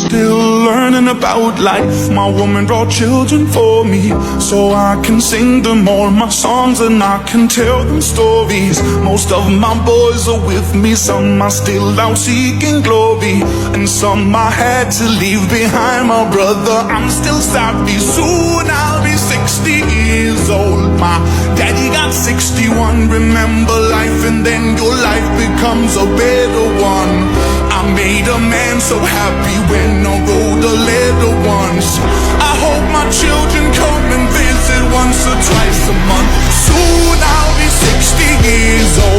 Still learning about life. My woman brought children for me, so I can sing them all my songs and I can tell them stories. Most of my boys are with me, some are still out seeking glory, and some I had to leave behind. My brother, I'm still savvy. Soon I'll be 60 years old. My daddy got 61. Remember life and then your life becomes a better one. I made a man so happy when I wrote a letter once. I hope my children come and visit once or twice a month. Soon I'll be 60 years old.